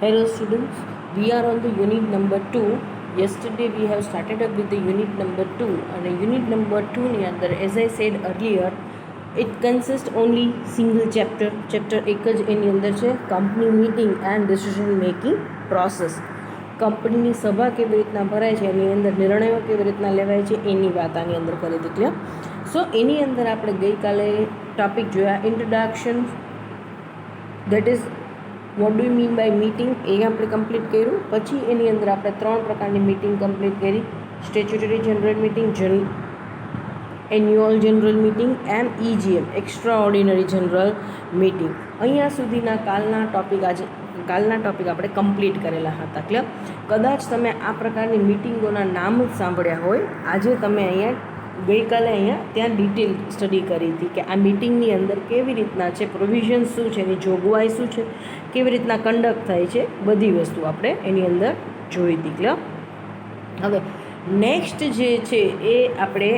Hello students, we are on the unit number 2. Yesterday we have started up with the unit number 2 and unit number 2 ની અંદર as I said earlier it consists only single chapter. Chapter એક જ એની અંદર છે company meeting and decision making process. કંપનીની સભા કેવી રીતના ભરાય છે, એની અંદર નિર્ણયો કેવી રીતના લેવાય છે એની વાત આની અંદર કરી હતી ક્લિયર. સો એની અંદર આપણે ગઈકાલે ટોપિક જોયા introduction, that is what do you mean by meeting, એ આપણે કમ્પ્લીટ કર્યું. પછી એની અંદર આપણે 3 પ્રકારની મીટિંગ કમ્પ્લીટ કરી: statutory general meeting, annual general meeting and EGM extraordinary general meeting. અહીંયા સુધીના કાલના ટોપિક આપણે કમ્પ્લીટ કરેલા હતા. ક્લિયર. કદાચ તમે આ પ્રકારની મીટિંગોના નામ જ સાંભળ્યા હોય, આજે તમે અહીંયા ગઈકાલે ત્યાં ડિટેલ સ્ટડી કરી હતી કે આ મીટિંગની અંદર કેવી રીતના છે, પ્રોવિઝન શું છે, એની જોગવાઈ શું છે, કેવી રીતના કન્ડક્ટ થાય છે, બધી વસ્તુ આપણે એની અંદર જોઈ હતી. ક્લિયર. હવે નેક્સ્ટ જે છે એ આપણે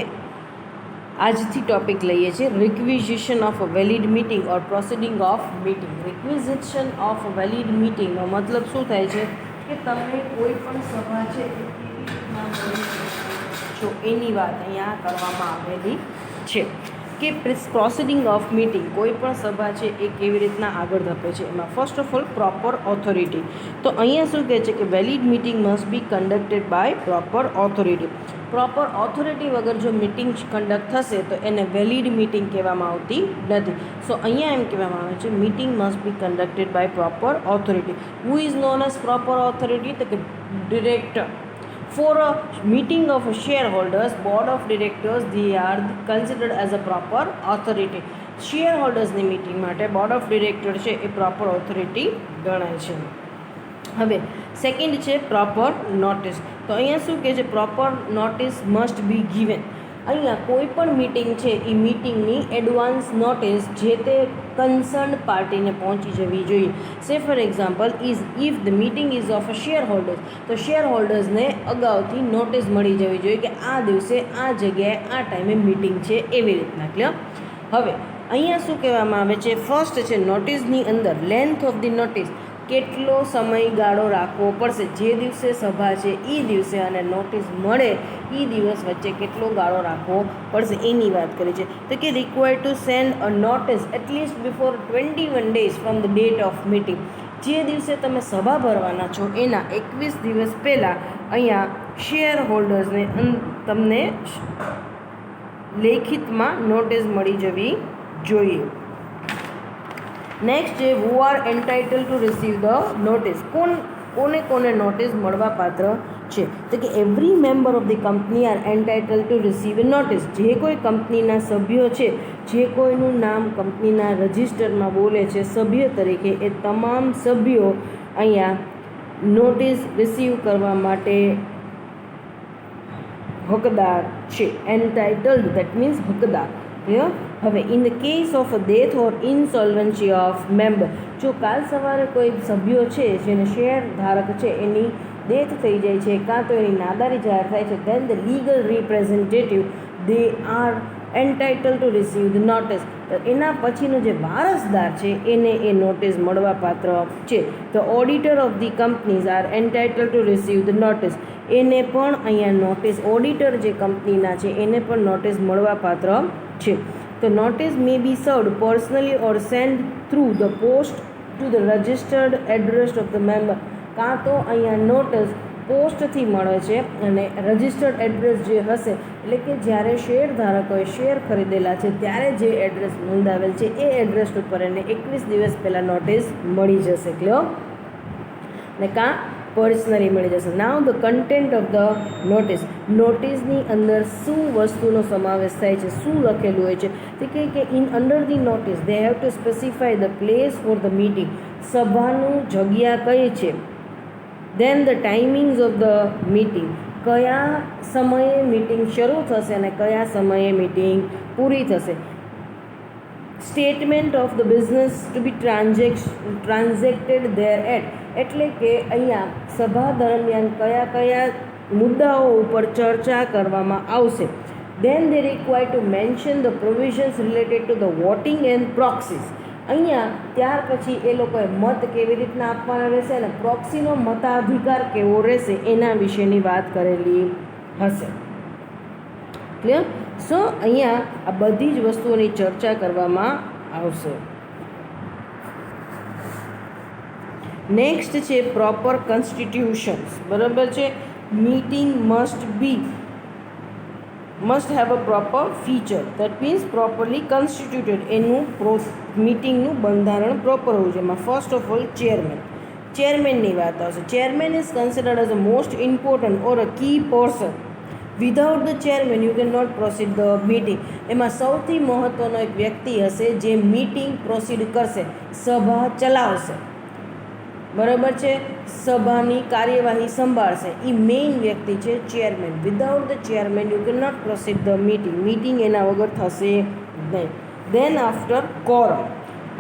આજથી ટોપિક લઈએ છીએ requisition of a valid meeting or proceeding of meeting. Requisition of a valid મીટિંગનો મતલબ શું થાય છે કે તમે કોઈ પણ સભા છે એ કેવી રીતના કરી છો એની વાત અહીંયા કરવામાં આવેલી છે કે પ્રોસિડિંગ ઓફ મીટિંગ, કોઈ પણ સભા છે એ કેવી રીતના આગળ ધપે છે. એમાં first of all proper authority. તો અહીંયા શું કહે છે કે valid meeting must be conducted by proper authority. Proper authority વગર જો મિટિંગ કન્ડક્ટ થશે તો એને વેલિડ મિટિંગ કહેવામાં આવતી નથી. સો અહીંયા એમ કહેવામાં આવે છે meeting must be conducted by proper authority. Who is known as proper authority? તો કે director. For a meeting of shareholders, board of directors, they are considered as a proper authority. શેરહોલ્ડર્સની મિટિંગ માટે બોર્ડ ઓફ ડિરેક્ટર છે એ proper authority ગણાય છે. હવે second છે પ્રોપર નોટિસ. તો અહીંયા શું કહે છે? Proper notice must be given. અહીંયા કોઈ પણ મિટિંગ છે એ મિટિંગની એડવાન્સ નોટિસ જે તે કન્સર્ન પાર્ટીને પહોંચી જવી જોઈએ. સે for example if the meeting ease of a share holders, તો શેર હોલ્ડર્સને અગાઉથી નોટિસ મળી જવી જોઈએ કે આ દિવસે આ જગ્યાએ આ ટાઈમે મિટિંગ છે, એવી રીતના. ક્લિયર. હવે અહીંયા શું કહેવામાં આવે છે? ફર્સ્ટ છે નોટિસની અંદર લેન્થ ઓફ ધી નોટિસ, કેટલો સમયગાળો રાખવો પડશે. જે દિવસે સભા છે એ દિવસે અને નોટિસ મળે એ દિવસ વચ્ચે કેટલો ગાળો રાખવો પડશે એની વાત કરી છે. તો કે required to send a notice at least before 21 days from the date of meeting. જે દિવસે તમે સભા ભરવાના છો એના 21 દિવસ પહેલાં અહીંયા શેર હોલ્ડર્સને તમને લેખિતમાં નોટિસ મળી જવી જોઈએ. નેક્સ્ટ છે who are entitle to receive the notice. કોને નોટિસ મળવા પાત્ર છે? તો કે every member of the company are entitle to receive a notice. જે કોઈ કંપનીના સભ્યો છે, જે કોઈનું નામ કંપનીના રજિસ્ટરમાં બોલે છે સભ્ય તરીકે, એ તમામ સભ્યો અહીંયા નોટિસ રિસીવ કરવા માટે હકદાર છે. એન્ટાઇટલ્ડ દેટ મીન્સ હકદાર. હવે in the case of death or insolvency of member, જો કાલ સવારે કોઈ સભ્યો છે જેને શેર ધારક છે એની ડેથ થઈ જાય છે કાં તો એની નાદારી જાહેર થાય છે, then the legal representative they are entitle to receive the notice. તો એના પછીનો જે વારસદાર છે એને એ નોટિસ મળવા પાત્ર છે. The auditor of the companies R entitle to receive the notice. એને પણ અહીંયા નોટિસ, ઓડિટર જે કંપનીના છે એને પણ નોટિસ મળવા પાત્ર છે. તો notice may be served personally or send through the post to the registered address of the member. કાં તો અહીંયા નોટિસ પોસ્ટથી મળે છે અને રજિસ્ટર્ડ એડ્રેસ જે હશે, એટલે કે જ્યારે શેર ધારકોએ શેર ખરીદેલા છે ત્યારે જે એડ્રેસ નોંધાવેલ છે એ એડ્રેસ ઉપર એને 21 દિવસ પહેલાં નોટિસ મળી જશે. ક્લિયર. ને કાં પર્સનલી મળી જશે. Now the content of the notice. નોટિસની અંદર શું વસ્તુનો સમાવેશ થાય છે, શું લખેલું હોય છે? તો કે in under the notice they have to specify the place for the meeting. સભાનું જગ્યા કઈ છે, then the timings of the meeting, કયા સમયે મિટિંગ શરૂ થશે અને કયા સમયે મિટિંગ પૂરી થશે. Statement of the business to be transacted thereat, એટલે કે અહીંયા સભા દરમિયાન કયા કયા મુદ્દાઓ ઉપર ચર્ચા કરવામાં આવશે. Then they require to mention the provisions related to the voting and proxies. અહીંયા ત્યાર પછી એ લોકોએ મત કેવી રીતના આપવાના રહેશે અને પ્રોક્સીનો મતાધિકાર કેવો રહેશે એના વિશેની વાત કરેલી હશે. ક્લિયર? સો અહીંયા આ બધી જ વસ્તુઓની ચર્ચા કરવામાં આવશે. નેક્સ્ટ છે પ્રોપર કોન્સ્ટિટ્યુશન્સ. બરાબર છે. Meeting must have a proper feature, that means properly constituted. એનું મીટિંગનું બંધારણ પ્રોપર હોવું જોઈએ. એમાં ફર્સ્ટ ઓફ ઓલ ચેરમેનની વાત આવશે. Chairman is considered as a most important or a key person. Without the chairman you can not proceed the meeting. એમાં સૌથી મહત્ત્વનો એક વ્યક્તિ હશે જે મીટિંગ પ્રોસીડ કરશે, સભા ચલાવશે. બરાબર છે. સભાની કાર્યવાહી સંભાળશે. એ મેઇન વ્યક્તિ છે chairman. Without the chairman you can not proceed the meeting એના વગર થશે નહીં. દેન આફ્ટર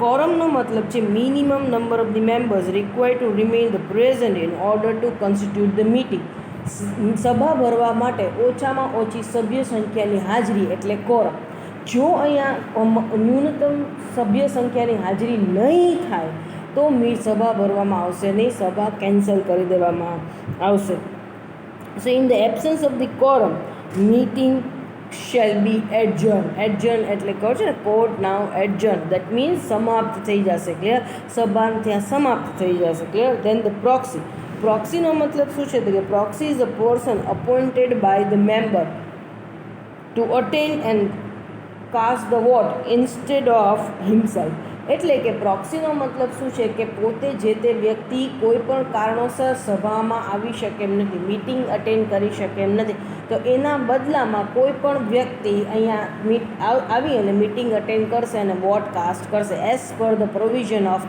કોરમનો મતલબ છે minimum number of the members required to remain the present in order to constitute the meeting. સભા ભરવા માટે ઓછામાં ઓછી સભ્ય સંખ્યાની હાજરી એટલે કોરમ. જો અહીંયા ન્યૂનતમ સભ્ય સંખ્યાની હાજરી નહીં થાય તો સભા ભરવામાં આવશે નહીં, સભા કેન્સલ કરી દેવામાં આવશે. So in the absence of the quorum meeting shall be adjourn. Adjourn એટલે કહો છો ને, court now adjourn, that means સમાપ્ત થઈ જશે. ક્લિયર? સભા ત્યાં સમાપ્ત થઈ જશે. ક્લિયર? દેન ધ પ્રોક્સીનો મતલબ શું છે? તો કે proxy is a person appointed by the member to attend and cast the vote instead of himself. એટલે કે પ્રોક્સીનો મતલબ શું છે કે પોતે જે તે વ્યક્તિ કોઈ પણ કારણોસર સભામાં આવી શકે એમ નથી, મીટિંગ અટેન્ડ કરી શકે એમ નથી, તો એના બદલામાં કોઈ પણ વ્યક્તિ અહીંયા આવી અને મીટિંગ અટેન્ડ કરશે અને વોટ કાસ્ટ કરશે as per the provision of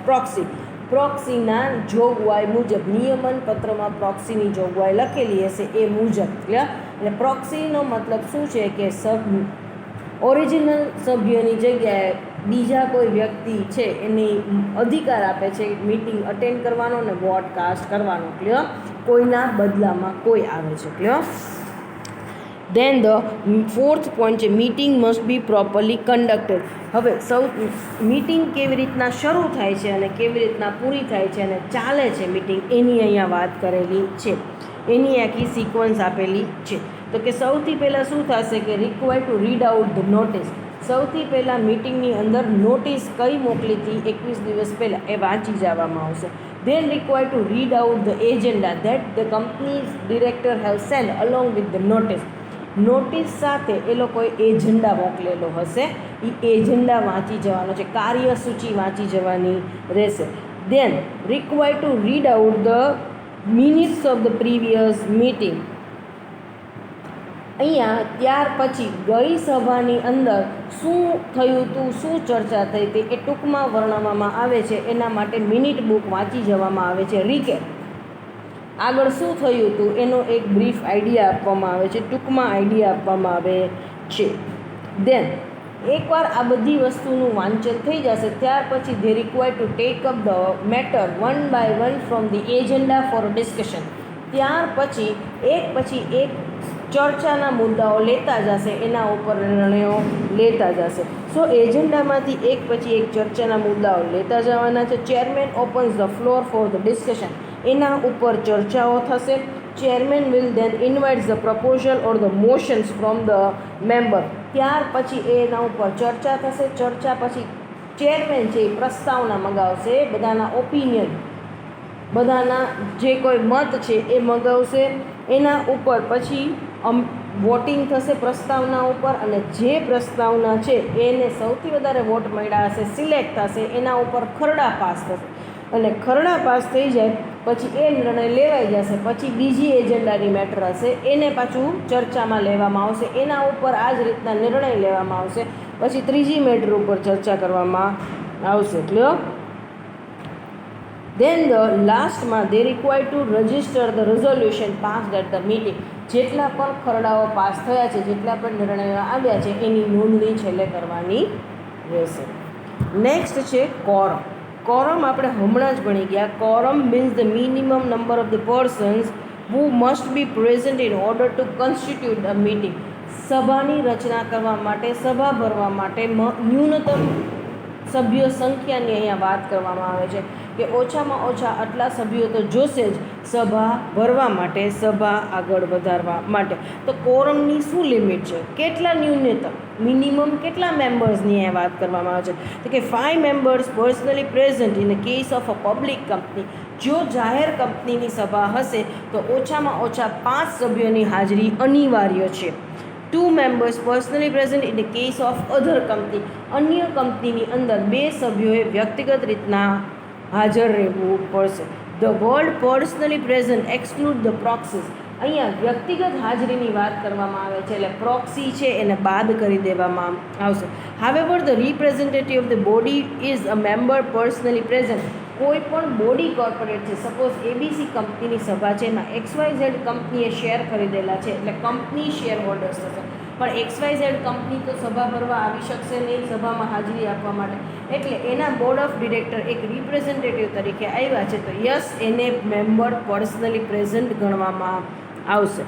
પ્રોક્સીના જોગવાઈ મુજબ. નિયમન પત્રમાં પ્રોક્સીની જોગવાઈ લખેલી હશે એ મુજબ. ક્લિયર? એટલે પ્રોક્સીનો મતલબ શું છે કે ઓરિજિનલ સભ્યની જગ્યાએ બીજા કોઈ વ્યક્તિ છે એની અધિકાર આપે છે મીટિંગ અટેન્ડ કરવાનો અને વોટ કાસ્ટ કરવાનો. ક્લિયર? કોઈના બદલામાં કોઈ આવે છે. Clear? Then the fourth point છે meeting must be properly conducted. હવે મીટિંગ કેવી રીતના શરૂ થાય છે અને કેવી રીતના પૂરી થાય છે અને ચાલે છે મીટિંગ એની અહીંયા વાત કરેલી છે. એની આખી સિક્વન્સ આપેલી છે. તો કે સૌથી પહેલાં શું થશે કે require to read out the notice. સૌથી પહેલાં મીટિંગની અંદર નોટિસ કઈ મોકલી હતી 21 દિવસ પહેલાં એ વાંચી જવામાં આવશે. Then require to read out the agenda that the company director have send along with the notice. Notice સાથે એ લોકોએ એજન્ડા મોકલેલો હશે, એ એજન્ડા વાંચી જવાનો છે, કાર્યસૂચિ વાંચી જવાની રહેશે. Then require to read out the minutes of the previous meeting. અહીંયા ત્યાર પછી ગઈ સભાની અંદર શું થયું હતું, શું ચર્ચા થઈ હતી એ ટૂંકમાં વર્ણવવામાં આવે છે. એના માટે મિનિટ બુક વાંચી જવામાં આવે છે. રીકેપ, આગળ શું થયું હતું એનો એક બ્રીફ આઈડિયા આપવામાં આવે છે, ટૂંકમાં આઈડિયા આપવામાં આવે છે. દેન એકવાર આ બધી વસ્તુનું વાંચન થઈ જશે ત્યાર પછી they require to take up the matter one by one from the agenda for discussion. ત્યાર પછી એક ચર્ચાના મુદ્દાઓ લેતા જશે, એના ઉપર નિર્ણયો લેતા જશે. સો એજન્ડામાંથી એક પછી એક ચર્ચાના મુદ્દાઓ લેતા જવાના છે. Chairman opens the floor for the discussion. એના ઉપર ચર્ચાઓ થશે. Chairman will then invites the proposal or the motions from the member. ત્યાર પછી એના ઉપર ચર્ચા થશે. ચર્ચા પછી ચેરમેન છે એ પ્રસ્તાવના મગાવશે, બધાના ઓપિનિયન, બધાના જે કોઈ મત છે એ મગાવશે. એના ઉપર પછી વોટિંગ થશે પ્રસ્તાવના ઉપર, અને જે પ્રસ્તાવના છે એને સૌથી વધારે વોટ મળ્યા હશે સિલેક્ટ થશે, એના ઉપર ખરડા પાસ થશે. અને ખરડા પાસ થઈ જાય પછી એ નિર્ણય લેવાઈ જશે. પછી બીજી એજન્ડાની મેટર હશે એને પાછું ચર્ચામાં લેવામાં આવશે, એના ઉપર આ જ રીતના નિર્ણય લેવામાં આવશે. પછી ત્રીજી મેટર ઉપર ચર્ચા કરવામાં આવશે. ક્લિયર? દેન ધ લાસ્ટમાં they require to register the resolution passed at the meeting. જેટલા પણ ખરડાઓ પાસ થયા છે, જેટલા પણ નિર્ણયો આવ્યા છે એની નોંધણી છેલ્લે કરવાની રહેશે. નેક્સ્ટ છે કોરમ. કોરમ આપણે હમણાં જ ભણી ગયા. Quorum means the minimum number of the persons who must be present in order to constitute a meeting. સભાની રચના કરવા માટે, સભા ભરવા માટે ન્યૂનતમ સભ્ય સંખ્યાની અહીંયા વાત કરવામાં આવે છે કે ઓછામાં ઓછા આટલા સભ્યો તો જોશે જ સભા ભરવા માટે, સભા આગળ વધારવા માટે. તો કોરમની શું લિમિટ છે, કેટલા ન્યૂનતમ મિનિમમ કેટલા મેમ્બર્સની અહીંયા વાત કરવામાં આવે છે તો કે 5 members personally present in the case of a public company. જો જાહેર કંપનીની સભા હશે તો ઓછામાં ઓછા 5 સભ્યોની હાજરી અનિવાર્ય છે. 2 members personally present in the case of other company. અન્ય કંપનીની અંદર 2 સભ્યોએ વ્યક્તિગત રીતના હાજર રહેવું પડશે. The word personally present exclude the proxies. અહીંયા વ્યક્તિગત હાજરીની વાત કરવામાં આવે છે એટલે પ્રોક્સી છે એને બાદ કરી દેવામાં આવશે. However, the representative of the body is a member personally present. કોઈ પણ બોડી કોર્પોરેટ છે, સપોઝ એબીસી કંપનીની સભા છે, એમાં XYZ કંપનીએ શેર ખરીદેલા છે એટલે કંપની શેર હોલ્ડર્સ થશે. પણ XYZ કંપની તો સભા ભરવા આવી શકશે નહીં, સભામાં હાજરી આપવા માટે, એટલે એના બોર્ડ ઓફ ડિરેક્ટર એક રિપ્રેઝેન્ટેટિવ તરીકે આવ્યા છે તો યસ એને મેમ્બર પર્સનલી પ્રેઝન્ટ ગણવામાં આવશે.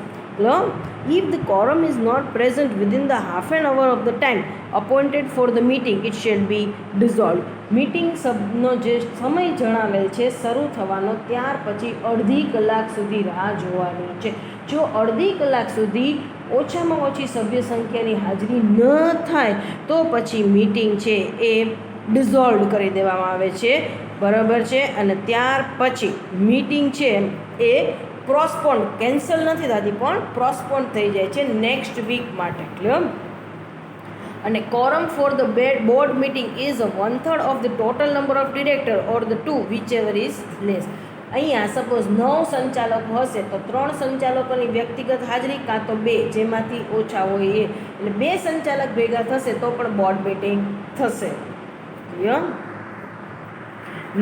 If the quorum is not present within the half an hour of the time appointed for the meeting, it shall be dissolved. Meeting સબનો જે સમય જણાવેલ છે શરૂ થવાનો ત્યાર પછી અડધી કલાક સુધી રાહ જોવાની છે. જો અડધી કલાક સુધી ઓછામાં ઓછી સભ્ય સંખ્યાની હાજરી ન થાય તો પછી મીટિંગ છે એ ડિઝોલ્વ કરી દેવામાં આવે છે, બરાબર છે. અને ત્યાર પછી મીટિંગ છે એ પ્રોસ્પોન્ડ, કેન્સલ નથી થતી પણ પ્રોસ્પોન્ડ થઈ જાય છે નેક્સ્ટ વીક માટે. ક્લિયર? અને quorum for the board meeting is 1/3 of the total number of director or the 2 whichever is less. અહીંયા સપોઝ 9 સંચાલકો હશે તો 3 સંચાલકોની વ્યક્તિગત હાજરી કાં તો 2 જેમાંથી ઓછા હોય એ, એટલે 2 સંચાલક ભેગા થશે તો પણ બોર્ડ મીટિંગ થશે. Clear?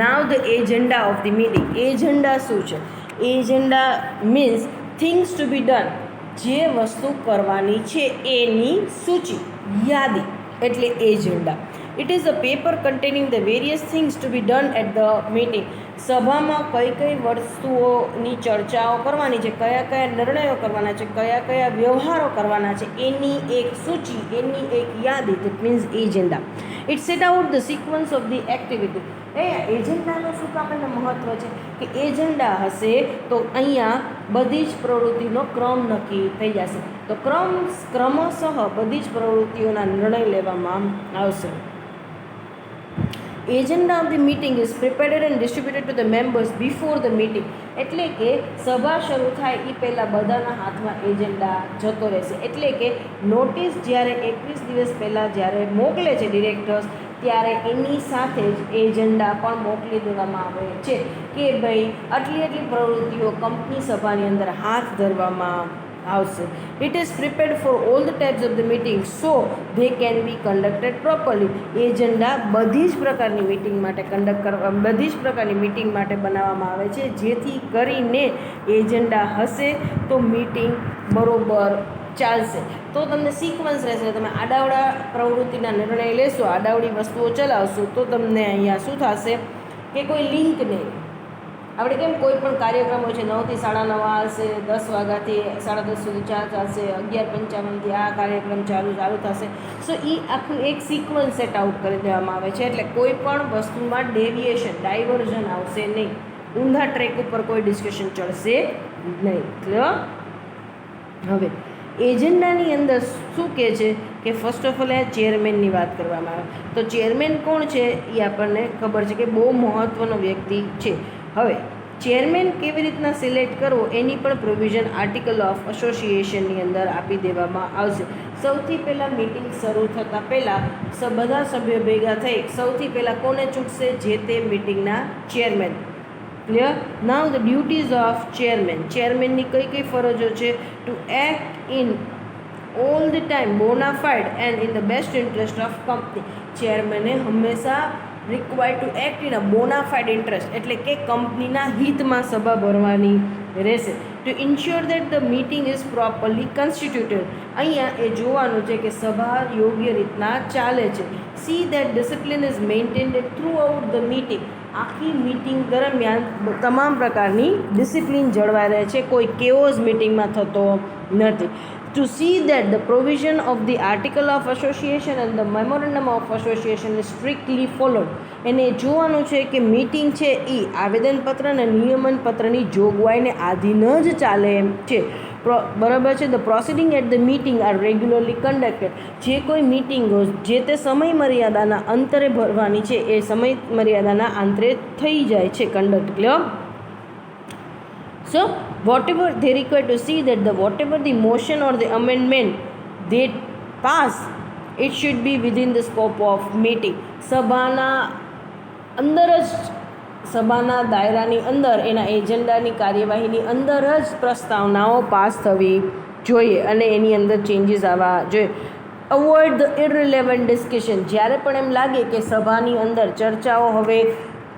Now the agenda of the meeting. Agenda શું છે? Agenda means things to be done, જે વસ્તુ કરવાની છે એની સૂચિ, યાદી એટલે agenda. It is a paper containing the various things to be done at the meeting. સભામાં કઈ કઈ વસ્તુઓની ચર્ચાઓ કરવાની છે, કયા કયા નિર્ણયો કરવાના છે, કયા કયા વ્યવહારો કરવાના છે એની એક સૂચિ, એની એક યાદી, that means agenda. It set out the sequence of the activity. એજન્ડાનું શું કામ એને મહત્ત્વ છે કે એજન્ડા હશે તો અહીંયા બધી જ પ્રવૃત્તિનો ક્રમ નક્કી થઈ જશે, તો ક્રમશઃ બધી જ પ્રવૃત્તિઓના નિર્ણય લેવામાં આવશે. Agenda of the meeting is prepared and distributed to the members before the meeting. એટલે કે સભા શરૂ થાય એ પહેલાં બધાના હાથમાં એજન્ડા જતો રહેશે. એટલે કે નોટિસ જ્યારે 21 દિવસ પહેલાં જ્યારે મોકલે છે ડિરેક્ટર્સ, ત્યારે એની સાથે જ એજન્ડા પણ મોકલી દેવામાં આવે છે કે ભાઈ આટલી પ્રવૃત્તિઓ કંપની સભાની અંદર હાથ ધરવામાં આવશે. It is prepared for all the types of the meeting so they can be conducted properly. Agenda બધી જ પ્રકારની મીટિંગ માટે બધી જ પ્રકારની મીટિંગ માટે બનાવવામાં આવે છે, જેથી કરીને એજન્ડા હશે તો મીટિંગ બરોબર ચાલશે. તો તમને સિક્વન્સ રહેશે, તમે આડાવડા પ્રવૃત્તિના નિર્ણય લેશો, આડાવડી વસ્તુઓ ચલાવશો તો તમને અહીંયા શું થશે કે કોઈ લિંક નહીં. આપણે કેમ કોઈ પણ કાર્યક્રમ હોય છે 9 થી 9:30 આવશે, 10 વાગ્યાથી 10:30 સુધી ચાલશે, 11:55થી આ કાર્યક્રમ ચાલુ થશે. સો એ આખું એક સિક્વન્સ સેટ આઉટ કરી દેવામાં આવે છે, એટલે કોઈ પણ વસ્તુમાં ડેવિએશન, ડાયવર્ઝન આવશે નહીં, ઊંધા ટ્રેક ઉપર કોઈ ડિસ્કશન ચડશે નહીં. ક્લિયર? હવે એજન્ડાની અંદર શું કહે છે કે ફર્સ્ટ ઓફ ઓલ ચેરમેનની વાત કરવામાં આવે તો ચેરમેન કોણ છે એ આપણને ખબર છે કે બહુ મહત્ત્વનો વ્યક્તિ છે. હવે ચેરમેન કેવી રીતના સિલેક્ટ કરવો એની પણ પ્રોવિઝન આર્ટિકલ ઓફ એસોસિએશનની અંદર આપી દેવામાં આવશે. સૌથી પહેલાં મિટિંગ શરૂ થતાં પહેલાં બધા સભ્યો ભેગા થઈ સૌથી પહેલાં કોને ચૂંટશે? જે તે મિટિંગના chairman. Clear? Now the duties of chairman. ચેરમેનની કઈ ફરજો છે? To act in all the time bona fide and in the best interest of company. ચેરમેને હંમેશા required to act in a bona fide interest એટલે કે કંપનીના હિતમાં સભા ભરવાની રહેશે. To ensure that the meeting is properly constituted. અહીંયા એ જોવાનું છે કે સભા યોગ્ય રીતના ચાલે છે. See that discipline is maintained through out the meeting. આખી મીટિંગ દરમિયાન તમામ પ્રકારની ડિસિપ્લિન જળવાઈ રહે છે, કોઈ કેઓસ મીટિંગમાં થતો નથી. to see that the provision of the article of association and the memorandum of association is strictly followed. એને જોવાનું છે કે મીટિંગ છે એ આવેદનપત્ર અને નિયમનપત્રની જોગવાઈને આધીન જ ચાલે એમ છે. બરાબર છે. The proceeding at the meeting are regularly conducted. જે કોઈ મિટિંગો જે તે સમય મર્યાદાના અંતરે ભરવાની છે એ સમય મર્યાદાના અંતરે થઈ જાય છે conduct. Clear? So whatever they require to see that whatever the motion or the amendment they pass, it should be within the scope of meeting. સભાના અંદર જ સભાના દાયરાની અંદર એના એજન્ડાની કાર્યવાહીની અંદર જ પ્રસ્તાવનાઓ પાસ થવી જોઈએ અને એની અંદર ચેન્જીસ આવવા જોઈએ. Avoid the irrelevant discussion. જ્યારે પણ એમ લાગે કે સભાની અંદર ચર્ચાઓ હવે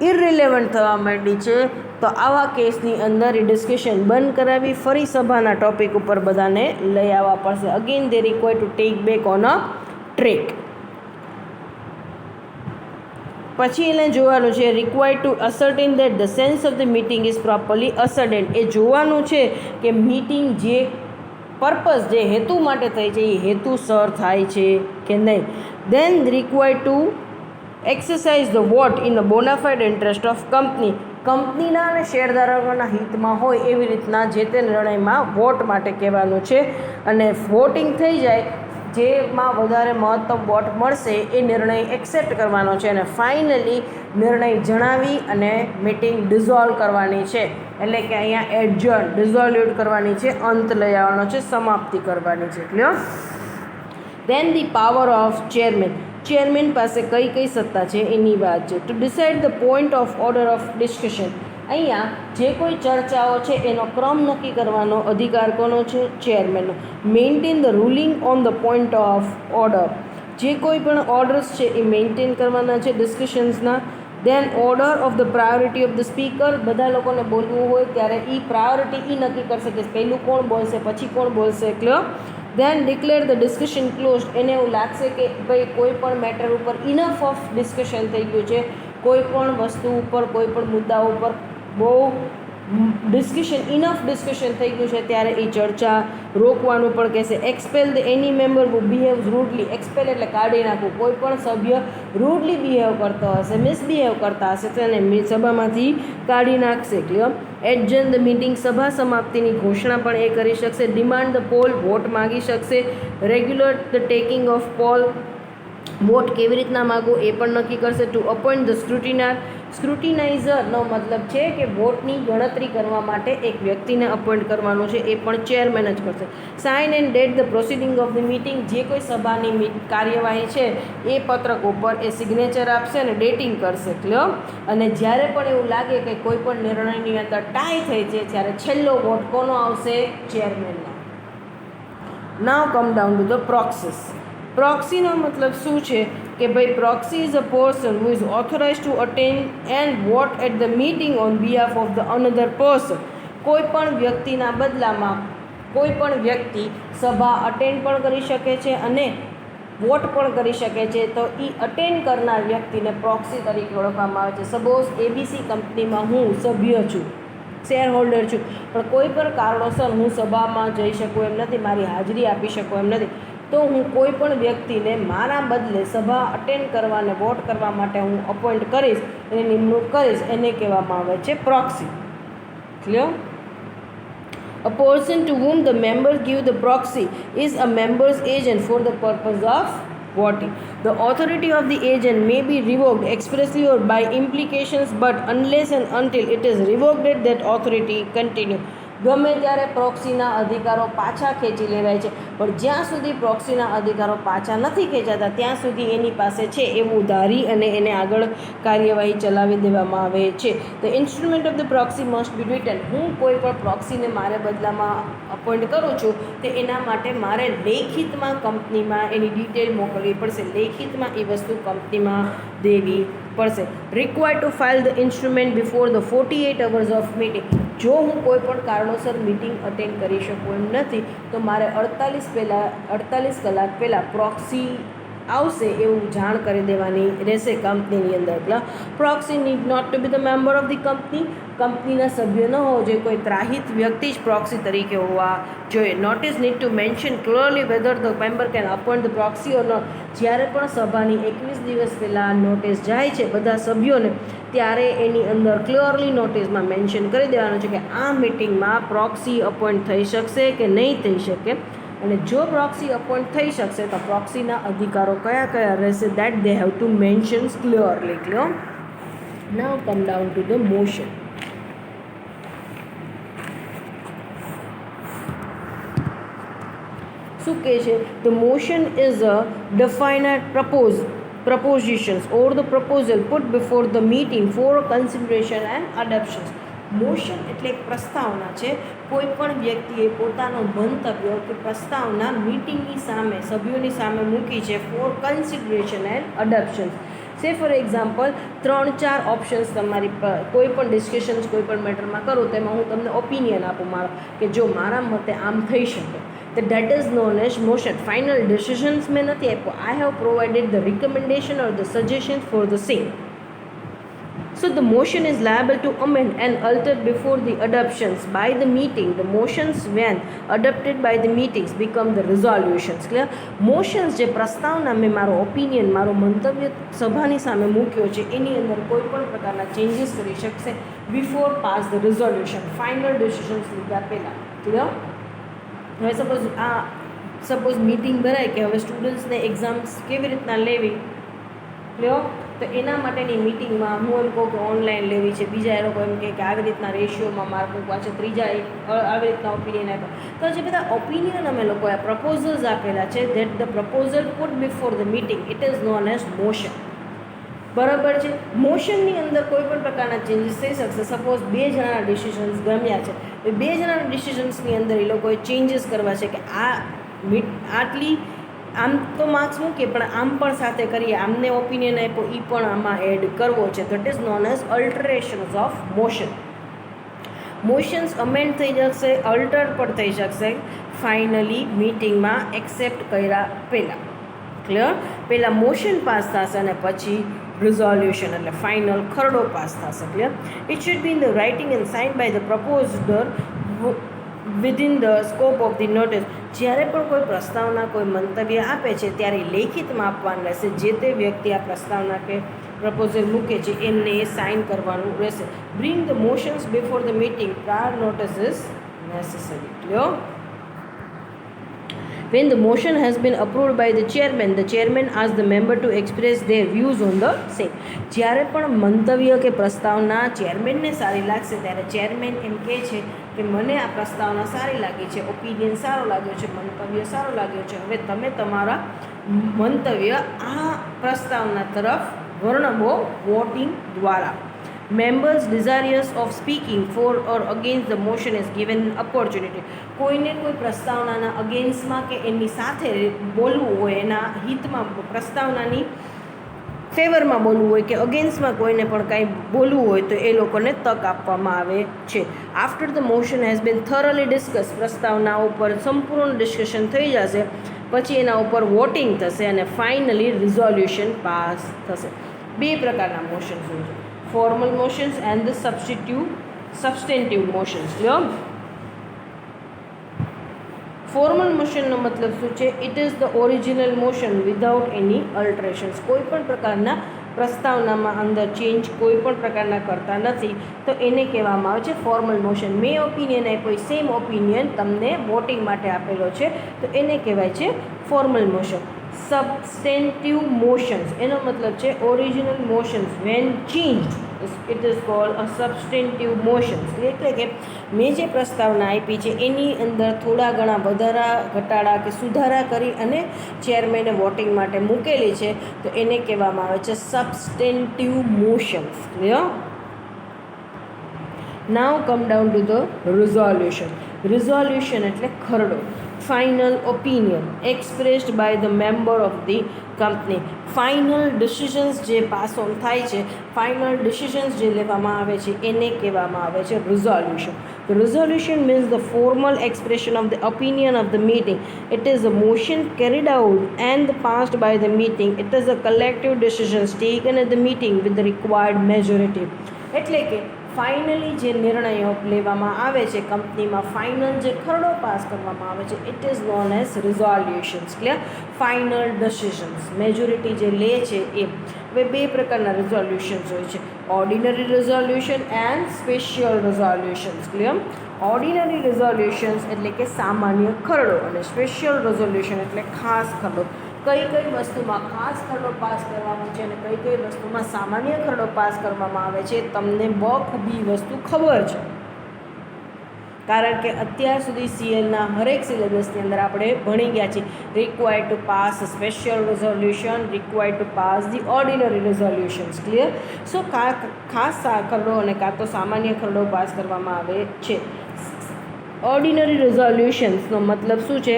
ઇરરિલેવન્ટ થવા માંડી છે તો આવા કેસની અંદર એ ડિસ્કશન બંધ કરાવી ફરી સભાના ટોપિક ઉપર બધાને લઈ આવવા પડશે. Again they require to take back on a track. પછી એને જોવાનું છે required to ascertain that the sense of the meeting is properly ascertain. એ જોવાનું છે કે મીટિંગ જે પર્પઝ જે હેતુ માટે થઈ છે એ હેતુસર થાય છે કે નહીં. Then required to exercise the vote in a bona fide interest of company. કંપનીના અને શેરધારકોના હિતમાં હોય એવી રીતના જે તે નિર્ણયમાં વોટ માટે કહેવાનું છે અને વોટિંગ થઈ જાય જેમાં વધારે મહત્તમ વોટ મળશે એ નિર્ણય એક્સેપ્ટ કરવાનો છે અને ફાઇનલી નિર્ણય જણાવી અને મિટિંગ ડિઝોલ્વ કરવાની છે. એટલે કે અહીંયા એડજર્ન ડિઝોલ્વ કરવાની છે, અંત લઈ આવવાનો છે, સમાપ્તિ કરવાની છે. Clear? Then the power of chairman. Chairman પાસે કઈ કઈ સત્તા છે એની વાત છે. To decide the point of order of discussion. અહીંયા જે કોઈ ચર્ચાઓ છે એનો ક્રમ નક્કી કરવાનો અધિકાર કોનો છે? ચેરમેનનો. Maintain the ruling on the point of order. જે કોઈ પણ ઓર્ડર્સ છે એ મેન્ટેન કરવાના છે ડિસ્કશન્સના. Then order of the priority of the speaker. બધા લોકોને બોલવું હોય ત્યારે એ પ્રાયોરિટી એ નક્કી કરશે કે પહેલું કોણ બોલશે પછી કોણ બોલશે. Clear? Then declare the discussion close. એને એવું લાગશે કે ભાઈ કોઈ પણ મેટર ઉપર ઇનફ ઓફ ડિસ્કશન થઈ ગયું છે, કોઈ પણ વસ્તુ ઉપર કોઈ પણ મુદ્દા ઉપર બહુ ડિસ્કશન ઇનફ ડિસ્કશન થઈ ગયું છે ત્યારે એ ચર્ચા રોકવાનું પણ કહેશે. એક્સપેલ ધ એની મેમ્બર હુ બિહેવ્સ રૂડલી. એક્સપેલ એટલે કાઢી નાખવું. કોઈ પણ સભ્ય રૂડલી બિહેવ કરતો હશે, મિસબિહેવ કરતા હશે તો એને સભામાંથી કાઢી નાખશે. ક્લિયર? Adjourn the meeting. સભા સમાપ્તિની ઘોષણા પણ એ કરી શકશે. Demand the pole. વોટ માગી શકશે. Regular the taking of poll. Vote કેવી રીતના માગવું એ પણ નક્કી કરશે. To appoint the scrutineer. સ્ક્રુટિનાઇઝરનો મતલબ છે કે વોટની ગણતરી કરવા માટે એક વ્યક્તિને અપોઇન્ટ કરવાનું છે, એ પણ ચેરમેન જ કરશે. Sign and date the proceeding of the meeting. જે કોઈ સભાની કાર્યવાહી છે એ પત્રક ઉપર એ સિગ્નેચર આપશે અને ડેટિંગ કરશે. ક્લિયર? અને જ્યારે પણ એવું લાગે કે કોઈ પણ નિર્ણયની અંદર ટાઈ થઈ છે ત્યારે છેલ્લો વોટ કોનો આવશે? ચેરમેનનો. Now come down to the proxies. પ્રોક્સીનો મતલબ શું છે કે ભાઈ proxy is a person who is authorize to attend and vote at the meeting on behalf of the another person. કોઈ પણ વ્યક્તિના બદલામાં કોઈ પણ વ્યક્તિ સભા અટેન્ડ પણ કરી શકે છે અને વોટ પણ કરી શકે છે. તો એ અટેન્ડ કરનાર વ્યક્તિને પ્રોક્સી તરીકે ઓળખવામાં આવે છે. સપોઝ એબીસી કંપનીમાં હું સભ્ય છું, શેર હોલ્ડર છું, પણ કોઈ પણ કારણોસર હું સભામાં જઈ શકું એમ નથી, મારી હાજરી આપી શકું એમ નથી, તો હું કોઈ પણ વ્યક્તિને મારા બદલે સભા અટેન્ડ કરવા અને વોટ કરવા માટે હું અપોઇન્ટ કરીશ, એની નિમણૂક કરીશ, એને કહેવામાં આવે છે proxy. Clear? A person to whom the members give the proxy is a member's agent for the purpose of voting. The authority of the agent may be revoked expressly or by implications, but unless and until it is revoked, that authority continue. ગમે ત્યારે પ્રોક્સીના અધિકારો પાછા ખેંચી લેવાય છે, પણ જ્યાં સુધી પ્રોક્સીના અધિકારો પાછા નથી ખેંચાતા ત્યાં સુધી એની પાસે છે એવું ધારી અને એને આગળ કાર્યવાહી ચલાવી દેવામાં આવે છે. The instrument of the proxy must be return. હું કોઈ પણ પ્રોક્સીને મારે બદલામાં અપોઇન્ટ કરું છું તો એના માટે મારે લેખિતમાં કંપનીમાં એની ડિટેલ મોકલવી પડશે, લેખિતમાં એ વસ્તુ કંપનીમાં દેવી પડશે. Required to file the instrument before the 48 hours of meeting. જો હું કોઈ પણ કારણોસર મીટિંગ અટેન્ડ કરી શકું એમ નથી તો મારે 48 કલાક પહેલાં પ્રોક્સી આવશે એવું જાણ કરી દેવાની રહેશે કંપનીની અંદર. Proxy need not to be the member of the company. કંપનીના સભ્યો ન હોવો જોઈએ, કોઈ ત્રાહિત વ્યક્તિ જ પ્રોક્સી તરીકે હોવા જોઈએ. Notice need to mention clearly whether the member can appoint the proxy or not. જ્યારે પણ સભાની 21 દિવસ પહેલાં નોટિસ જાય છે બધા સભ્યોને, ત્યારે એની અંદર ક્લિયરલી નોટિસમાં મેન્શન કરી દેવાનું છે કે આ મિટિંગમાં પ્રોક્સી અપોઇન્ટ થઈ શકશે કે નહીં થઈ શકે, અને જો પ્રોક્સી અપોઇન્ટ થઈ શકશે તો પ્રોક્સીના અધિકારો કયા કયા રહેશે, that they have to mention clearly. Clear? Now come down to the motion. શું કહે છે? The motion is a definite propositions or the proposal put before the meeting for consideration and adoption. Motion એટલે એક પ્રસ્તાવના છે. કોઈ પણ વ્યક્તિએ પોતાનો મંતવ્ય કે પ્રસ્તાવના મીટિંગની સામે, સભ્યોની સામે મૂકી છે ફોર કન્સિડરેશન એન્ડ અડોપ્શન. સે ફોર એક્ઝામ્પલ 3-4 ઓપ્શન્સ તમારી કોઈ પણ ડિસ્કશન્સ કોઈ પણ મેટરમાં કરો તો એમાં હું તમને ઓપિનિયન આપું મારો કે જો મારા મતે આમ થઈ શકે, તો that is known as motion. Final decisions મેં નથી આપ્યો, I have provided the recommendation or the suggestion for the same. So the motion is liable to amend and alter before the adoptions by the meeting. The motions when adopted by the meetings become the resolutions. Clear? Motions જે પ્રસ્તાવના મેં મારો opinion, મારો મંતવ્ય સભાની સામે મૂક્યો છે એની અંદર કોઈ પણ પ્રકારના ચેન્જીસ કરી શકશે before pass the resolution, final decisions લીધા પહેલાં. ક્લિયર? હવે સપોઝ મીટિંગ ભરાય કે હવે સ્ટુડન્ટ્સને એક્ઝામ્સ કેવી રીતના લેવી. ક્લિયર? તો એના માટેની મિટિંગમાં હું એમ કહું કે ઓનલાઈન લેવી છે, બીજા એ લોકો એમ કહે કે આવી રીતના રેશિયોમાં માર્ક મૂકવા છે, ત્રીજા આવી રીતના ઓપિનિયન આપ્યા. તો જે બધા ઓપિનિયન અમે લોકોએ પ્રપોઝલ્સ આપેલા છે, that the proposal put before the meeting, it is known as motion. બરાબર છે? મોશનની અંદર કોઈ પણ પ્રકારના ચેન્જીસ થઈ શકશે. સપોઝ 2 જણાના ડિસિઝન્સ ગમ્યા છે, એ 2 જણાના ડિસિઝન્સની અંદર એ લોકોએ ચેન્જીસ કરવા છે કે આટલી આમ તો માર્ક્સ મૂકીએ પણ આમ પણ સાથે કરીએ, આમને ઓપિનિયન આપ્યો એ પણ આમાં એડ કરવો છે. That is known as alterations of motion. Motions amend થઈ જશે, અલ્ટર પણ થઈ શકશે ફાઇનલી મીટિંગમાં એક્સેપ્ટ કર્યા પહેલાં. ક્લિયર? પહેલાં મોશન પાસ થશે અને પછી રિઝોલ્યુશન એટલે ફાઇનલ ખરડો પાસ થશે. Clear? It should be in the writing and sign by the proposer within the scope of the notice. જ્યારે પણ કોઈ પ્રસ્તાવના, કોઈ મંતવ્ય આપે છે ત્યારે લેખિતમાં આપવાનું રહેશે. જે તે વ્યક્તિ આ પ્રસ્તાવના કે પ્રપોઝલ મૂકે છે એમને એ સાઇન કરવાનું રહેશે. Bring the motions before the meeting, prior notice is necessary. Clear? When the motion has been approved by the chairman asks the member to express their views on the same. જ્યારે પણ મંતવ્ય કે પ્રસ્તાવના ચેરમેનને સારી લાગશે ત્યારે ચેરમેન એમ કહે છે કે મને આ પ્રસ્તાવના સારી લાગી છે, ઓપિનિયન સારો લાગ્યો છે, મંતવ્ય સારો લાગ્યો છે, હવે તમે તમારા મંતવ્ય આ પ્રસ્તાવના તરફ વર્ણવો વોટિંગ દ્વારા. Members desirous of speaking for or against the motion is given opportunity. કોઈને કોઈ પ્રસ્તાવનાના અગેન્સ્ટમાં કે એની સાથે બોલવું હોય, એના હિતમાં પ્રસ્તાવનાની ફેવરમાં બોલવું હોય કે અગેન્સ્ટમાં કોઈને પણ કાંઈ બોલવું હોય તો એ લોકોને તક આપવામાં આવે છે. After the motion has been thoroughly discuss, પ્રસ્તાવના ઉપર સંપૂર્ણ ડિસ્કશન થઈ જશે, પછી એના ઉપર વોટિંગ થશે અને ફાઇનલી રિઝોલ્યુશન પાસ થશે. 2 પ્રકારના મોશન્સ હોય છે, formal motions and the substantive motions. Formal મોશનનો મતલબ શું છે? It is the original motion without any alterations. કોઈ પણ પ્રકારના પ્રસ્તાવનામાં અંદર ચેન્જ કોઈ પણ પ્રકારના કરતા નથી, તો એને કહેવામાં આવે છે ફોર્મલ મોશન. મેં ઓપિનિયન આપ્યો, સેમ ઓપિનિયન તમને વોટિંગ માટે આપેલો છે, તો એને કહેવાય છે ફોર્મલ મોશન. સબસ્ટેન્ટિવ મોશન્સ, એનો મતલબ છે original motions when changed, it is called a substantive motions. એટલે કે મેં જે પ્રસ્તાવના આપી છે એની અંદર થોડા ઘણા વધારા, ઘટાડા કે સુધારા કરી અને ચેરમેને વોટિંગ માટે મૂકેલી છે, તો એને કહેવામાં આવે છે substantive motions. Clear? Now come down to the resolution. Resolution એટલે ખરડો. Final opinion expressed by the member of the company. Final decisions જે પાસ ઓન થાય છે, ફાઇનલ ડિસિઝન્સ જે લેવામાં આવે છે એને કહેવામાં આવે છે resolution. The resolution means the formal expression of the opinion of the meeting. It is a motion carried out and passed by the meeting. It is a collective decision taken at the meeting with the required majority. એટલે કે finally જે નિર્ણયો લેવામાં આવે છે કંપનીમાં, final જે ખરડો પાસ કરવામાં આવે છે, it is known as resolutions. Clear? Final decisions majority જે લે છે એ. હવે બે પ્રકારના રિઝોલ્યુશન્સ હોય છે, ordinary resolution and special resolutions. Clear? Ordinary resolutions એટલે કે સામાન્ય ખરડો, અને સ્પેશિયલ રિઝોલ્યુશન એટલે ખાસ ખરડો. કઈ કઈ વસ્તુમાં ખાસ ખરડો પાસ કરવાનો છે અને કઈ કઈ વસ્તુમાં સામાન્ય ખરડો પાસ કરવામાં આવે છે, તમને બખૂબી વસ્તુ ખબર છે, કારણ કે અત્યાર સુધી સીએલના હરેક સિલેબસની અંદર આપણે ભણી ગયા છીએ. Required to pass special resolution, required to pass the ordinary resolutions. Clear? So ખાસ ખરડો અને કાં તો સામાન્ય ખરડો પાસ કરવામાં આવે છે. ઓર્ડિનરી રિઝોલ્યુશન્સનો મતલબ શું છે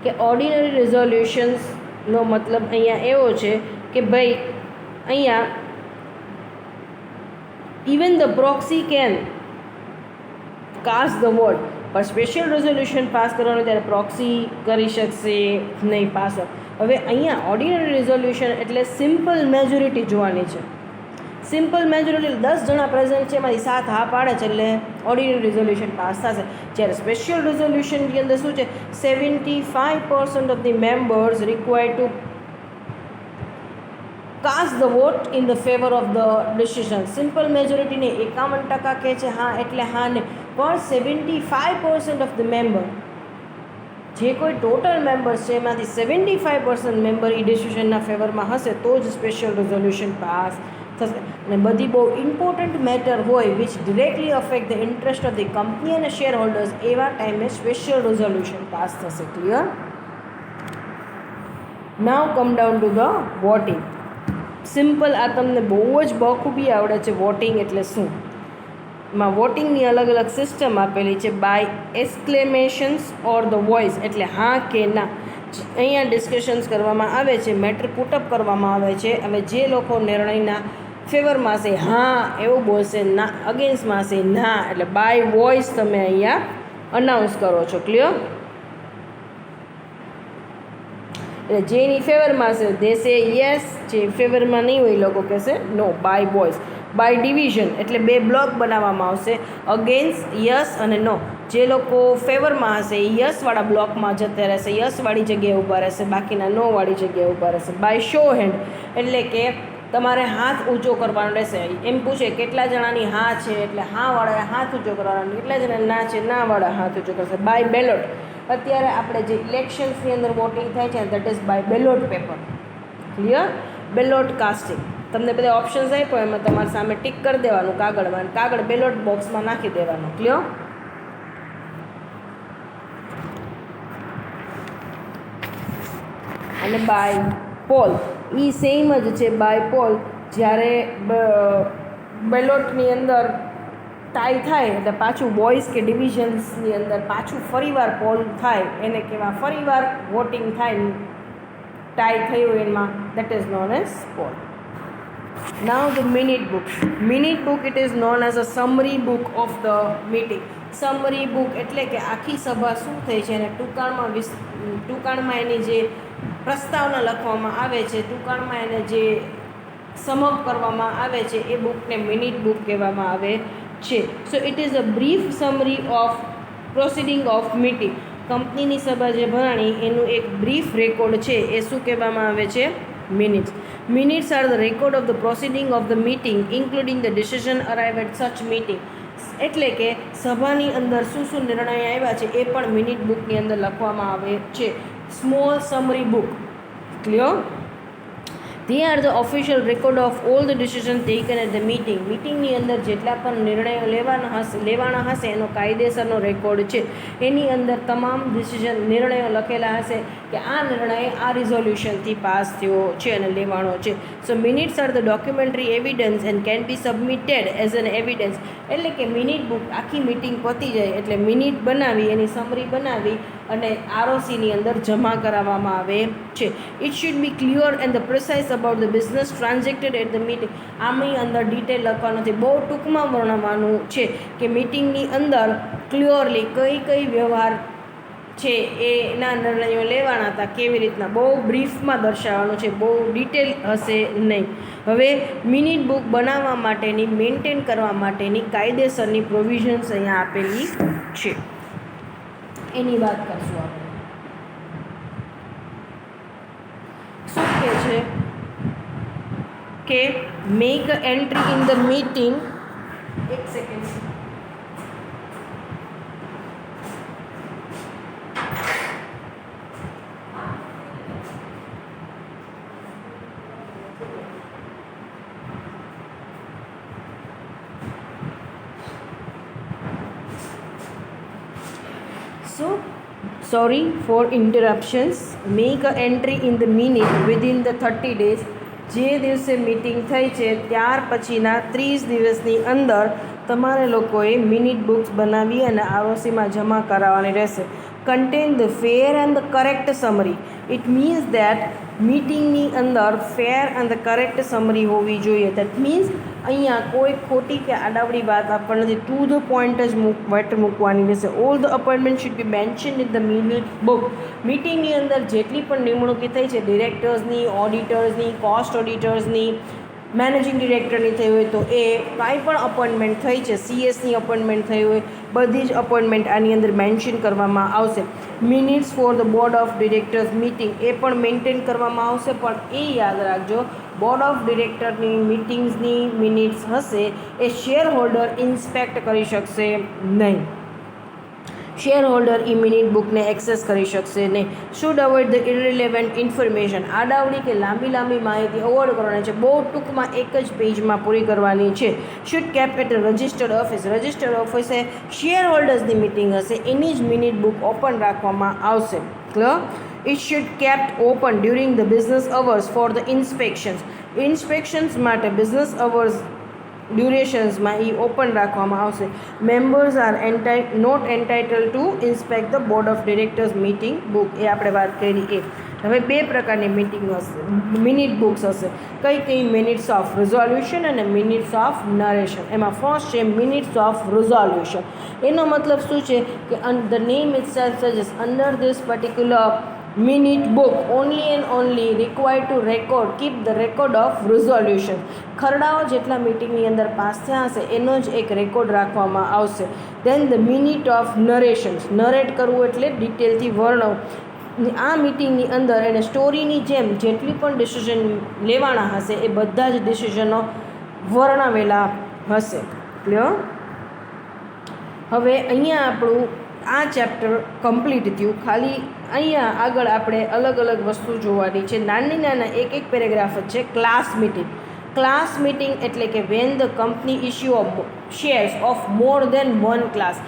કે ઓર્ડિનરી રિઝોલ્યુશન્સનો મતલબ અહીંયા એવો છે કે ભાઈ અહીંયા even the proxy can cast the vote, પણ સ્પેશિયલ રેઝોલ્યુશન પાસ કરવાનું ત્યારે પ્રોક્સી કરી શકશે નહીં પાસ. હવે અહીંયા ઓર્ડિનરી રેઝોલ્યુશન એટલે સિમ્પલ મેજોરિટી જોવાની છે. સિમ્પલ મેજોરિટી 10 જણા પ્રેઝન્ટ છે, એમાંથી 7 હા પાડે છે એટલે ઓર્ડિનરી રેઝોલ્યુશન પાસ થશે. જ્યારે સ્પેશિયલ રેઝોલ્યુશનની અંદર શું છે, 75% of the members required to cast the vote in the favour of the decision. Simple મેજોરિટીને 51% કહે છે હા એટલે હા ને, પણ 75% ઓફ ધ મેમ્બર, જે કોઈ ટોટલ મેમ્બર્સ છે એમાંથી 75% મેમ્બર એ ડિસિઝનના ફેવરમાં હશે તો જ સ્પેશિયલ રેઝોલ્યુશન પાસ થશે. અને બધી બહુ ઇમ્પોર્ટન્ટ મેટર હોય which directly affect the interest of the company અને શેર હોલ્ડર્સ, એવા ટાઈમે સ્પેશિયલ રેઝોલ્યુશન પાસ થશે. Clear? Now come down to the voting. Simple, આ તમને બહુ જ બખૂબી આવડે છે વોટિંગ એટલે શું. માં વોટિંગની અલગ અલગ સિસ્ટમ આપેલી છે. બાય એક્સક્લેમેશન્સ ઓર ધ વોઇસ એટલે હા કે ના. અહીંયા ડિસ્કશન્સ કરવામાં આવે છે, મેટર પુટઅપ કરવામાં આવે છે. હવે જે લોકો નિર્ણયના ફેવરમાં છે હા એવું બોલશે, ના અગેન્સ્ટમાં છે ના, એટલે બાય વોઇસ તમે અહીંયા અનાઉન્સ કરો છો. ક્લિયર? એટલે જેની ફેવરમાં છે દેશે યસ, જે ફેવરમાં નહીં હોય એ લોકો કહેશે no. By voice. By division એટલે 2 બ્લોક બનાવવામાં આવશે, અગેન્સ્ટ, યસ અને નો. જે લોકો ફેવરમાં હશે એ યસવાળા બ્લોકમાં જતા રહેશે, યસવાળી જગ્યાએ ઊભા રહેશે, બાકીના નોવાળી જગ્યાએ ઊભા રહેશે. બાય શો હેન્ડ એટલે કે તમારે હાથ ઊંચો કરવાનો રહેશે. એમ પૂછે કેટલા જણાની હા છે એટલે હાવાળાએ હાથ ઊંચો કરવાનો, કેટલા જણા ના છે નાવાળા હાથ ઊંચો કરશે. બાય બેલોટ, અત્યારે આપણે જે ઇલેક્શન્સની અંદર વોટિંગ થાય છે that is by ballot paper. Clear? Ballot casting. તમને બધા ઓપ્શન્સ આપ્યો એમાં તમારે સામે ટીક કરી દેવાનું કાગળમાં, કાગળ બેલોટ બોક્સમાં નાખી દેવાનું. ક્લિયર? અને બાય પોલ એ સેમ જ છે. બાય પોલ જ્યારે બેલોટની અંદર ટાઈ થાય એટલે પાછું બોયઝ કે ડિવિઝન્સની અંદર પાછું ફરીવાર પોલ થાય, એને કહેવાય ફરીવાર વોટિંગ થાય, ટાઈ થયું એમાં, that is known as poll. Now the minute book. Minute book, it is known as a summary book of the meeting. Summary book એટલે કે આખી સભા શું થઈ છે અને ટૂંકાણમાં એની જે પ્રસ્તાવના લખવામાં આવે છે, ટૂંકાણમાં એને જે સમઅપ કરવામાં આવે છે એ બુકને મિનિટ બુક કહેવામાં આવે છે. So it is a brief summary of proceeding of meeting. કંપનીની સભા જે ભરાણી એનું એક બ્રીફ રેકોર્ડ છે એ શું કહેવામાં આવે છે? Minutes. Minutes are the record of the proceeding of the meeting including the decision arrived at such meeting. એટલે કે સભાની અંદર શું શું નિર્ણય આવ્યા છે એ પણ મિનિટ બુકની અંદર લખવામાં આવે છે. Small summary book. Clear? They are the official record of all the decisions taken at the meeting. મીટિંગની અંદર જેટલા પણ નિર્ણયો લેવાના હશે એનો કાયદેસરનો રેકોર્ડ છે. એની અંદર તમામ નિર્ણયો લખેલા હશે કે આ નિર્ણય આ રિઝોલ્યુશનથી પાસ થયો છે અને લેવાનો છે. So minutes are the documentary evidence and can be submitted as an evidence. એટલે કે મિનિટ બુક આખી મીટિંગ પતી જાય એટલે મિનિટ બનાવી એની સમરી બનાવી અને આરઓસીની અંદર જમા કરાવવામાં આવે છે. It should be clear and the precise about the business transacted at the meeting. આની અંદર ડિટેલ લખવાનું નથી, બહુ ટૂંકમાં વર્ણવવાનું છે કે મીટિંગની અંદર ક્લિયરલી કઈ કઈ વ્યવહાર છે એના નિર્ણયો લેવાના હતા, કેવી રીતના, બહુ બ્રીફમાં દર્શાવવાનું છે, બહુ ડિટેલ હશે નહીં. હવે મિનિટ બુક બનાવવા માટેની, મેન્ટેન કરવા માટેની કાયદેસરની પ્રોવિઝન્સ અહીંયા આપેલી છે, એની વાત કરશું આપણે. શું કહે છે કે make a entry in the meeting. એક second. So, sorry for interruptions. Make a entry in the minute within the 30 days. જે દિવસે મીટિંગ થઈ છે ત્યાર પછીના 30 દિવસની અંદર તમારે લોકોએ મિનિટ બુક્સ બનાવી અને આરઓસીમાં જમા કરાવવાની રહેશે. Contain the fair and the correct summary. It means that મીટિંગની અંદર fair and the correct summary હોવી જોઈએ. દેટ મીન્સ અહીંયા કોઈ ખોટી કે આડાવડી વાત આપવાની નથી, ટુ ધ પોઈન્ટ જ વાત મૂકવાની રહેશે. All the appointment should be mention in the minute book. મીટિંગની અંદર જેટલી પણ નિમણૂકી થઈ છે, ડિરેક્ટર્સની, ઓડિટર્સની, કોસ્ટ ઓડિટર્સની, મેનેજિંગ ડિરેક્ટરની થઈ હોય તો એ કાંઈ પણ અપોઇન્ટમેન્ટ થઈ છે, સીએસની અપોઇન્ટમેન્ટ થઈ હોય, બધી જ અપોઇન્ટમેન્ટ આની અંદર મેન્શન કરવામાં આવશે. Minutes for the board of directors meeting એ પણ મેન્ટેન કરવામાં આવશે, પણ એ યાદ રાખજો બોર્ડ ઓફ ડિરેક્ટરની મિટિંગ્સની મિનિટ્સ હશે એ શેર હોલ્ડર ઇન્સ્પેક્ટ કરી શકશે નહીં. શેર હોલ્ડર એ મિનિટ બુકને એક્સેસ કરી શકશે નહીં. Should avoid the irrelevant information. આડાવડી કે લાંબી માહિતી અવોઇડ કરવાની છે, બહુ ટૂંકમાં એક જ પેજમાં પૂરી કરવાની છે. Should keep at registered office. Registered ઓફિસે શેર હોલ્ડર્સની મિટિંગ હશે એની જ મિનિટ બુક ઓપન રાખવામાં આવશે. Clear? It should kept open during the business hours for the inspections. Inspections માટે બિઝનેસ અવર્સ ડ્યુરેશન્સમાં એ ઓપન રાખવામાં આવશે. Members are not entitle to inspect the board of directors meeting book. એ આપણે વાત કરી એ. હવે બે પ્રકારની મિટિંગ હશે, મિનિટ બુક્સ હશે. કઈ મિનિટ્સ ઓફ રિઝોલ્યુશન અને મિનિટ્સ ઓફ નરેશન. એમાં ફર્સ્ટ છે મિનિટ્સ ઓફ રિઝોલ્યુશન. એનો મતલબ શું છે કે the name it self suggest under this particular minute book only and only required to record keep the record of resolution. ખરડાઓ જેટલા મિટિંગની અંદર પાસ થયા હશે એનો જ એક રેકોર્ડ રાખવામાં આવશે. then the minute of narrations. Narrate કરવું એટલે ડિટેલથી વર્ણવ. આ મિટિંગની અંદર એને સ્ટોરીની જેમ જેટલી પણ ડિસિઝન લેવાના હશે એ બધા જ ડિસિઝનો વર્ણવેલા હશે. ક્લિયર? હવે અહીંયા આપણું આ ચેપ્ટર કમ્પ્લીટ થયું. ખાલી અહીંયા આગળ આપણે અલગ અલગ વસ્તુ જોવાની છે. નાના એક પેરેગ્રાફ જ છે. Class meeting. ક્લાસ મિટિંગ એટલે કે when the company issue of shares of more than one class.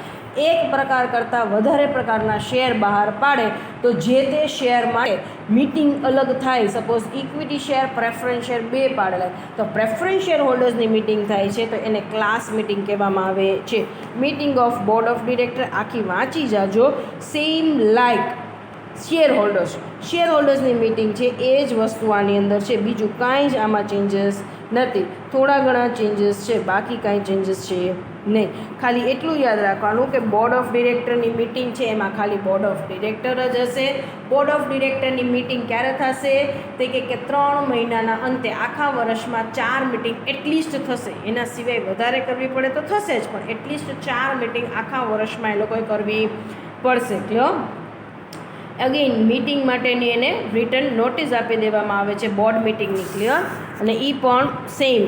એક પ્રકાર કરતાં વધારે પ્રકારના શેર બહાર પાડે તો જે તે શેર માટે મિટિંગ અલગ થાય. Suppose equity share, preference share બે પાડેલા તો પ્રેફરન્સ શેર હોલ્ડર્સની મિટિંગ થાય છે તો એને ક્લાસ મિટિંગ કહેવામાં આવે છે. Meeting of board of director આખી વાંચી જાજો. સેમ લાઇક શેર હોલ્ડર્સની મિટિંગ છે એ જ વસ્તુ આની અંદર છે. બીજું કાંઈ જ આમાં ચેન્જીસ નથી. થોડા ઘણા ચેન્જીસ છે, બાકી કાંઈ ચેન્જીસ છે નહીં. ખાલી એટલું યાદ રાખવાનું કે બોર્ડ ઓફ ડિરેક્ટરની મિટિંગ છે એમાં ખાલી બોર્ડ ઓફ ડિરેક્ટર જ હશે. બોર્ડ ઓફ ડિરેક્ટરની મિટિંગ ક્યારે થશે તે કે 3 મહિનાના અંતે. આખા વર્ષમાં 4 મિટિંગ એટલીસ્ટ થશે. એના સિવાય વધારે કરવી પડે તો થશે જ, પણ એટલીસ્ટ 4 મિટિંગ આખા વર્ષમાં એ લોકોએ કરવી પડશે. ક્લિયર? અગેન મિટિંગ માટેની એને રિટર્ન નોટિસ આપી દેવામાં આવે છે બોર્ડ મિટિંગની. ક્લિયર? અને એ પણ સેમ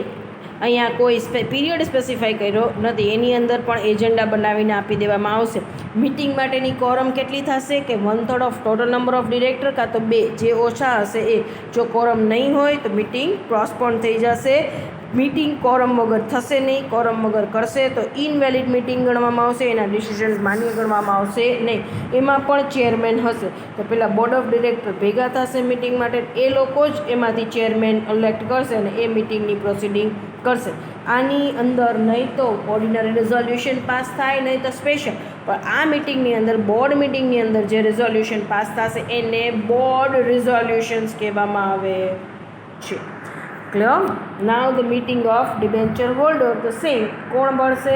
અહીંયા કોઈ પીરિયડ સ્પેસિફાઈ કર્યો નથી. એની અંદર પણ એજન્ડા બનાવીને આપી દેવામાં આવશે. મિટિંગ માટેની કોરમ કેટલી થશે કે 1/3 of total number of director કાં તો 2. જે ઓછા હશે એ. જો કોરમ નહીં હોય તો મિટિંગ પોસ્ટપોન થઈ જશે. મિટિંગ કોરમ વગર થશે નહીં. કોરમ વગર કરશે તો ઇનવેલિડ મિટિંગ ગણવામાં આવશે. એના ડિસિઝન્સ માન્ય ગણવામાં આવશે નહીં. એમાં પણ ચેરમેન હશે તો પહેલાં બોર્ડ ઓફ ડિરેક્ટર ભેગા થશે મિટિંગ માટે. એ લોકો જ એમાંથી ચેરમેન ઇલેક્ટ કરશે અને એ મિટિંગની પ્રોસિડિંગ કરશે. આની અંદર નહીં તો ઓર્ડિનરી રિઝોલ્યુશન પાસ થાય, નહીં તો સ્પેશિયલ. પણ આ મિટિંગની અંદર બોર્ડ મિટિંગની અંદર જે રિઝોલ્યુશન પાસ થશે એને બોર્ડ રિઝોલ્યુશન્સ કહેવામાં આવે છે. Clear? Now the meeting of debenture holder the same. કોણ ભરશે?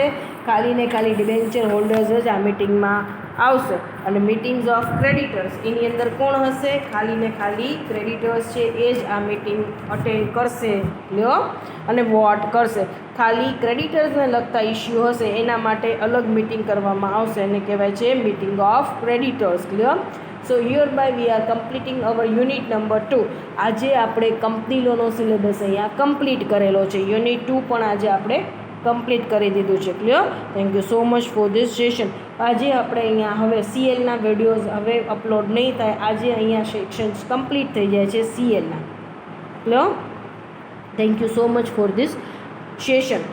ખાલી ને ખાલી ડિબેન્ચર હોલ્ડર્સ જ આ મિટિંગમાં આવશે. અને મિટિંગ્સ ઓફ ક્રેડિટર્સ એની અંદર કોણ હશે? ખાલી ને ખાલી ક્રેડિટર્સ છે એ જ આ મિટિંગ અટેન્ડ કરશે લ્યો અને વોટ કરશે. ખાલી ક્રેડિટર્સને લગતા ઇસ્યુ હશે એના માટે અલગ મિટિંગ કરવામાં આવશે એને કહેવાય છે meeting of creditors. Clear? So here by we are completing our unit number 2. આજે આપણે કંપની લોનો સિલેબસ અહીંયા કમ્પ્લીટ કરેલો છે. યુનિટ 2 પણ આજે આપણે કમ્પ્લીટ કરી દીધું છે. Clear? Thank you so much for this session. આજે આપણે અહીંયા હવે સીએલના વિડીયોઝ હવે અપલોડ નહીં થાય. આજે અહીંયા સેક્શન્સ કમ્પ્લીટ થઈ જાય છે સીએલના. Clear? Thank you so much for this session.